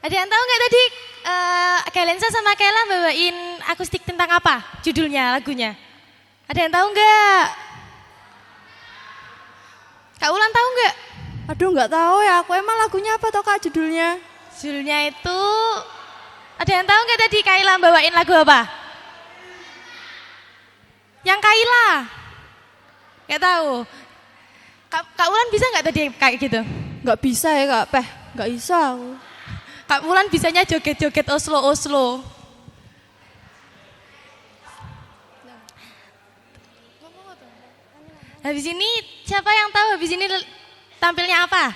Ada yang tahu nggak tadi Galensa sama Kayla bawain akustik tentang apa? Judulnya, lagunya. Ada yang tahu nggak? Kak Ulan tahu nggak? Aduh nggak tahu ya, aku emang lagunya apa toh Kak judulnya? Judulnya itu, ada yang tahu nggak tadi Kayla bawain lagu apa? Yang Kayla? Nggak tahu. Kak Ulan bisa nggak tadi kayak gitu? Nggak bisa ya Kak Peh, nggak bisa aku. Kak Ulan bisanya joget-joget Oslo-Oslo. Habis ini siapa yang tahu habis ini tampilnya apa?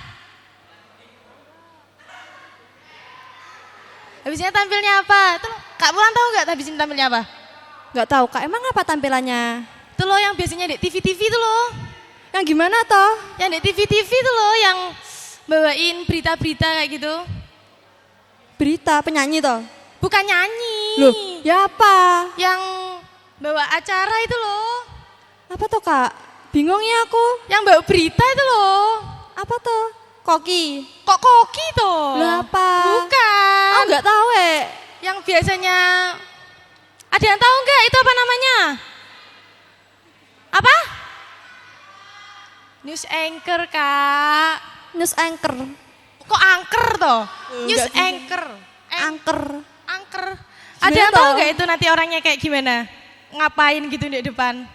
Habisnya tampilnya apa? Tuh, Kak Ulan tahu nggak habis ini tampilnya apa? Nggak tahu Kak, emang apa tampilannya? Itu loh yang biasanya di TV-TV itu loh. Yang gimana toh? Yang di TV-TV itu loh yang bawain berita-berita kayak gitu. Berita penyanyi toh? Bukan nyanyi. Loh, ya apa? Yang bawa acara itu loh. Apa toh Kak? Bingung ya aku. Yang bawa berita itu loh. Apa toh? Koki. Kok Koki toh? Lah apa? Bukan. Aku nggak tahu Yang biasanya, ada yang tahu nggak itu apa namanya? Apa? News anchor Kak. News anchor. Kok angker toh? News Nggak bisa. anchor. Angker. Angker. Ada yang tahu nggak itu nanti orangnya kayak gimana? Ngapain gitu di depan?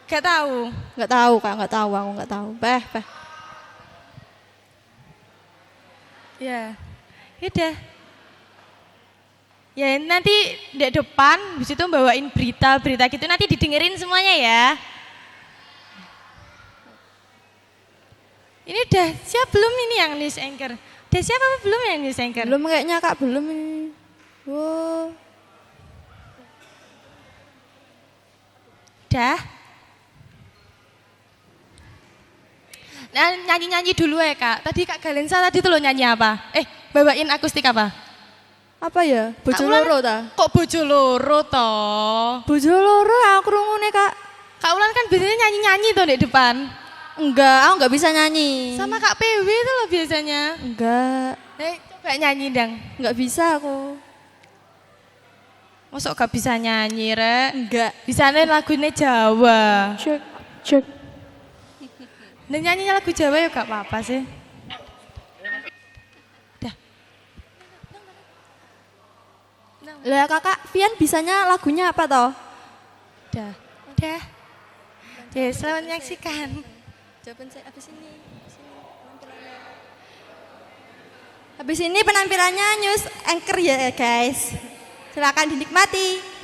Gak tahu. Nggak tahu Kak, nggak tahu, aku nggak tahu. Peh. Ya, udah. Ya nanti di depan, habis itu bawain berita-berita gitu, nanti didengerin semuanya ya. Ini udah siap belum ini yang news anchor? Udah siap apa belum yang news anchor? Belum kayaknya Kak, belum ini. Wow. Udah. Nah, nyanyi-nyanyi dulu ya Kak. Tadi Kak Galensa tadi tuh lo nyanyi apa? Bawain akustik apa? Apa ya? Bojo Kak Ulan, loro ta? Kok bojo loro toh? Bojo loro aku krungune Kak. Kak Ulan kan biasanya nyanyi-nyanyi tuh di depan. Enggak, aku nggak bisa nyanyi. Sama Kak PW tuh loh biasanya. Enggak, Coba nyanyi dong. nggak bisa aku. Masuk gak bisa nyanyi Rek? Enggak. Bisanya lagunya Jawa. Cek. Dan nyanyinya lagu Jawa ya gak apa-apa sih. Dah. Lah Kakak, Vian bisanya lagunya apa toh? Dah. Ya, selamat menyaksikan. Jawaban saya habis ini. Habis ini penampilannya news anchor ya guys. Silakan dinikmati.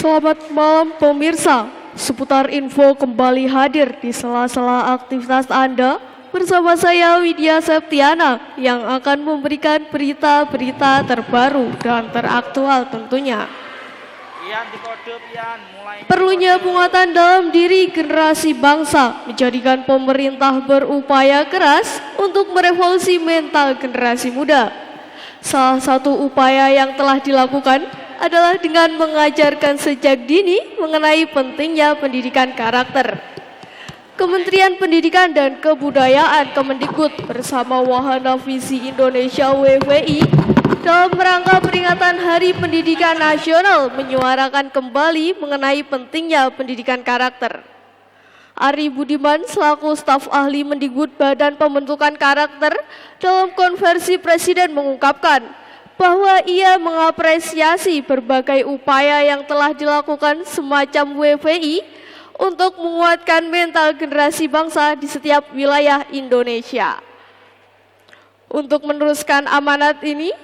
Selamat malam pemirsa, seputar info kembali hadir di sela-sela aktivitas Anda bersama saya Widya Septiana yang akan memberikan berita-berita terbaru dan teraktual tentunya. Perlunya penguatan dalam diri generasi bangsa menjadikan pemerintah berupaya keras untuk merevolusi mental generasi muda. Salah satu upaya yang telah dilakukan adalah dengan mengajarkan sejak dini mengenai pentingnya pendidikan karakter. Kementerian Pendidikan dan Kebudayaan Kemendikbud bersama Wahana Visi Indonesia WVI dalam rangka peringatan Hari Pendidikan Nasional menyuarakan kembali mengenai pentingnya pendidikan karakter. Ari Budiman selaku staf ahli Mendikbud Badan Pembentukan Karakter dalam konversi Presiden mengungkapkan bahwa ia mengapresiasi berbagai upaya yang telah dilakukan semacam WVI untuk menguatkan mental generasi bangsa di setiap wilayah Indonesia. Untuk meneruskan amanat ini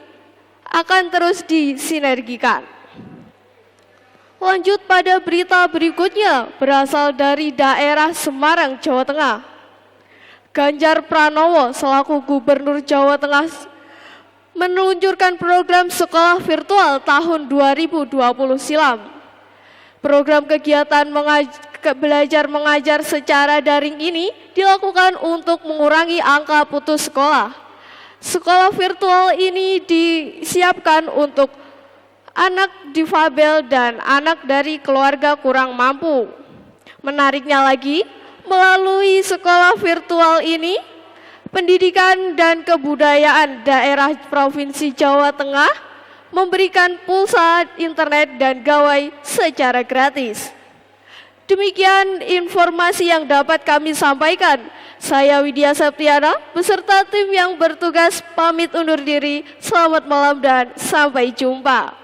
akan terus disinergikan. Lanjut pada berita berikutnya berasal dari daerah Semarang, Jawa Tengah. Ganjar Pranowo selaku Gubernur Jawa Tengah meluncurkan program sekolah virtual tahun 2020 silam. Program kegiatan belajar mengajar secara daring ini dilakukan untuk mengurangi angka putus sekolah. Sekolah virtual ini disiapkan untuk anak difabel, dan anak dari keluarga kurang mampu. Menariknya lagi, melalui sekolah virtual ini, pendidikan dan kebudayaan daerah Provinsi Jawa Tengah memberikan pulsa, internet, dan gawai secara gratis. Demikian informasi yang dapat kami sampaikan. Saya Widya Septiana beserta tim yang bertugas pamit undur diri. Selamat malam dan sampai jumpa.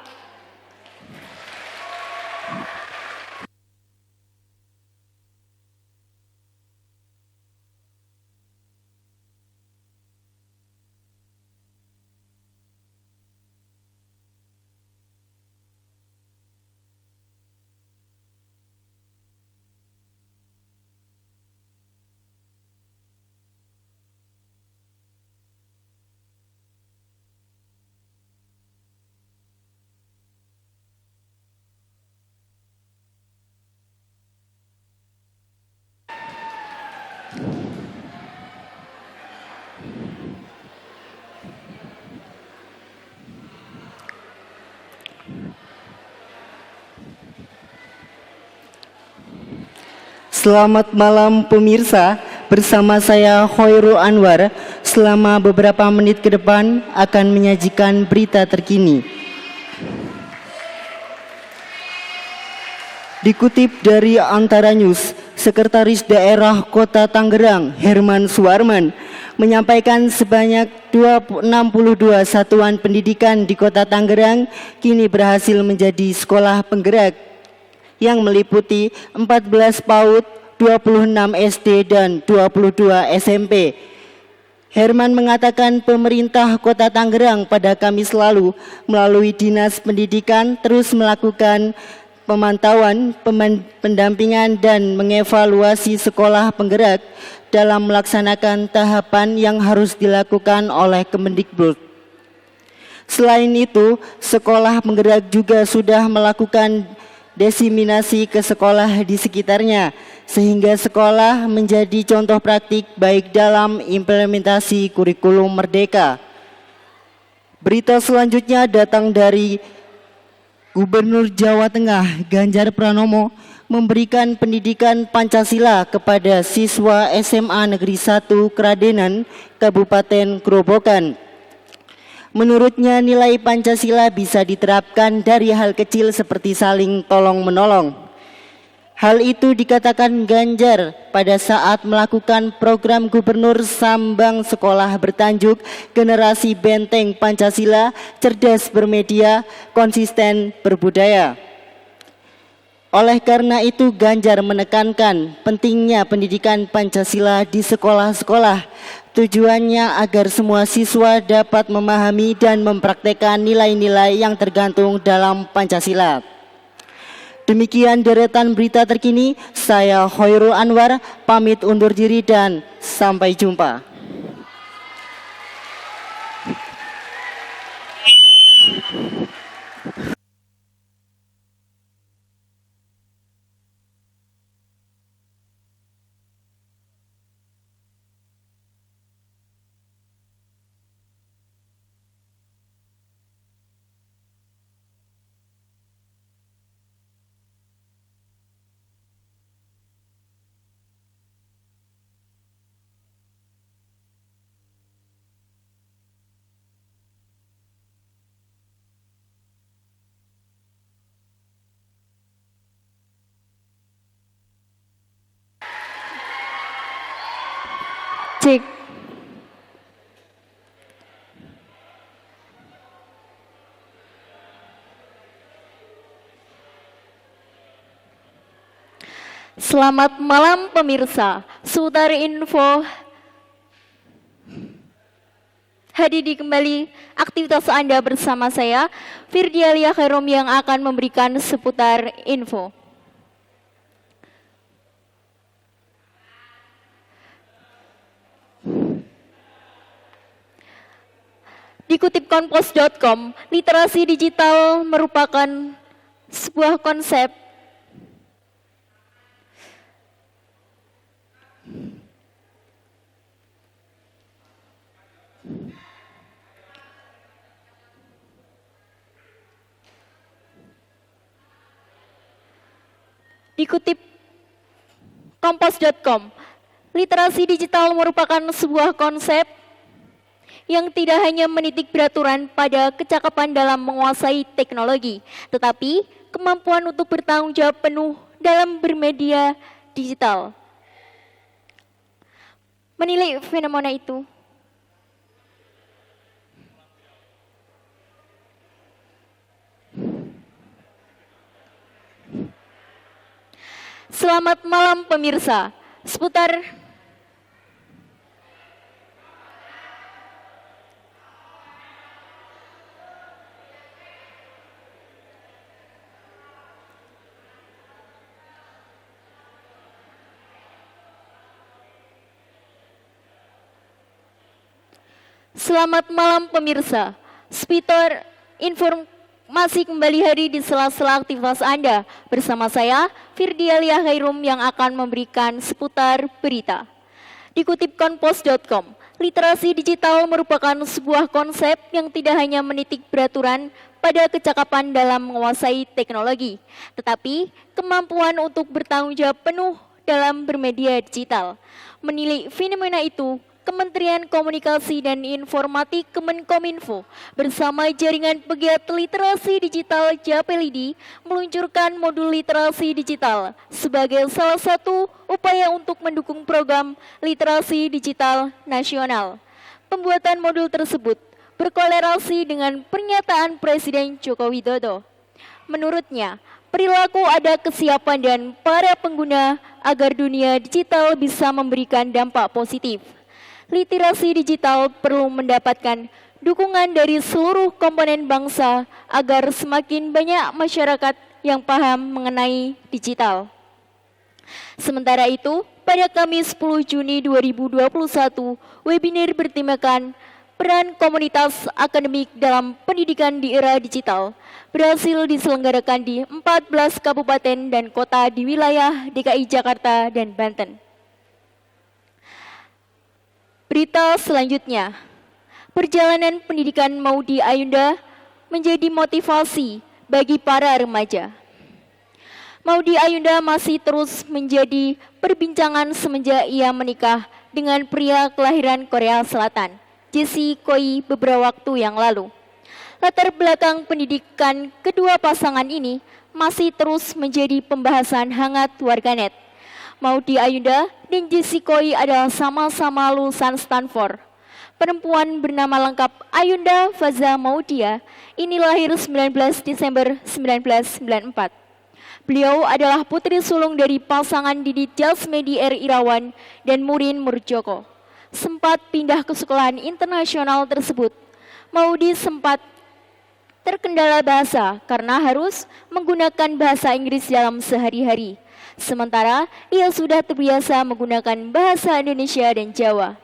Selamat malam pemirsa, bersama saya Khairul Anwar. Selama beberapa menit ke depan akan menyajikan berita terkini. Dikutip dari Antara News, Sekretaris Daerah Kota Tangerang Herman Suarman menyampaikan sebanyak 62 satuan pendidikan di Kota Tangerang kini berhasil menjadi sekolah penggerak yang meliputi 14 PAUD, 26 SD, dan 22 SMP. Herman mengatakan pemerintah Kota Tangerang pada Kamis lalu melalui Dinas Pendidikan terus melakukan pemantauan, pendampingan, dan mengevaluasi sekolah penggerak dalam melaksanakan tahapan yang harus dilakukan oleh Kemendikbud. Selain itu, sekolah penggerak juga sudah melakukan diseminasi ke sekolah di sekitarnya, sehingga sekolah menjadi contoh praktik baik dalam implementasi kurikulum merdeka. Berita selanjutnya datang dari Gubernur Jawa Tengah Ganjar Pranomo memberikan pendidikan Pancasila kepada siswa SMA Negeri 1 Kradenan, Kabupaten Grobogan. Menurutnya nilai Pancasila bisa diterapkan dari hal kecil seperti saling tolong-menolong. Hal itu dikatakan Ganjar pada saat melakukan program Gubernur Sambang Sekolah bertajuk Generasi Benteng Pancasila, Cerdas Bermedia, Konsisten Berbudaya. Oleh karena itu, Ganjar menekankan pentingnya pendidikan Pancasila di sekolah-sekolah. Tujuannya agar semua siswa dapat memahami dan mempraktekkan nilai-nilai yang tergantung dalam Pancasila. Demikian deretan berita terkini, saya Khairul Anwar, pamit undur diri dan sampai jumpa. Cek. Selamat malam pemirsa. Seputar info hadiri kembali aktivitas Anda bersama saya Firdialia Khairom yang akan memberikan seputar info. Dikutip Kompos.com, literasi digital merupakan sebuah konsep Dikutip Kompos.com, literasi digital merupakan sebuah konsep yang tidak hanya menitik beraturan pada kecakapan dalam menguasai teknologi, tetapi kemampuan untuk bertanggung jawab penuh dalam bermedia digital. Menilai fenomena itu, selamat malam pemirsa. Selamat malam pemirsa. Seputar informasi kembali hari di sela-sela aktivitas Anda bersama saya Firdialia Khairum yang akan memberikan seputar berita. Dikutip Kompos.com, literasi digital merupakan sebuah konsep yang tidak hanya menitik beraturan pada kecakapan dalam menguasai teknologi, tetapi kemampuan untuk bertanggung jawab penuh dalam bermedia digital. Menilai fenomena itu, Kementerian Komunikasi dan Informatika Kemenkominfo bersama Jaringan Pegiat Literasi Digital Japelidi meluncurkan modul literasi digital sebagai salah satu upaya untuk mendukung program literasi digital nasional. Pembuatan modul tersebut berkolerasi dengan pernyataan Presiden Joko Widodo. Menurutnya, perilaku ada kesiapan dan para pengguna agar dunia digital bisa memberikan dampak positif. Literasi digital perlu mendapatkan dukungan dari seluruh komponen bangsa agar semakin banyak masyarakat yang paham mengenai digital. Sementara itu, pada Kamis 10 Juni 2021, webinar bertemakan peran komunitas akademik dalam pendidikan di era digital berhasil diselenggarakan di 14 kabupaten dan kota di wilayah DKI Jakarta dan Banten. Berita selanjutnya, perjalanan pendidikan Maudy Ayunda menjadi motivasi bagi para remaja. Maudy Ayunda masih terus menjadi perbincangan semenjak ia menikah dengan pria kelahiran Korea Selatan, Jesse Koi, beberapa waktu yang lalu. Latar belakang pendidikan kedua pasangan ini masih terus menjadi pembahasan hangat warganet. Maudy Ayunda dan Jesse Koi adalah sama-sama lulusan Stanford. Perempuan bernama lengkap Ayunda Faza Maudia ini lahir 19 Desember 1994. Beliau adalah putri sulung dari pasangan Didi Jasmedi R. Irawan dan Murin Murjoko. Sempat pindah ke sekolahan internasional tersebut, Maudy sempat terkendala bahasa karena harus menggunakan bahasa Inggris dalam sehari-hari. Sementara ia sudah terbiasa menggunakan bahasa Indonesia dan Jawa.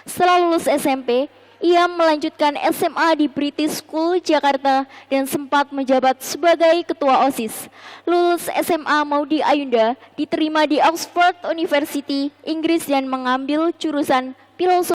Setelah lulus SMP, ia melanjutkan SMA di British School Jakarta dan sempat menjabat sebagai ketua OSIS. Lulus SMA, Maudy Ayunda diterima di Oxford University, Inggris dan mengambil jurusan filosofi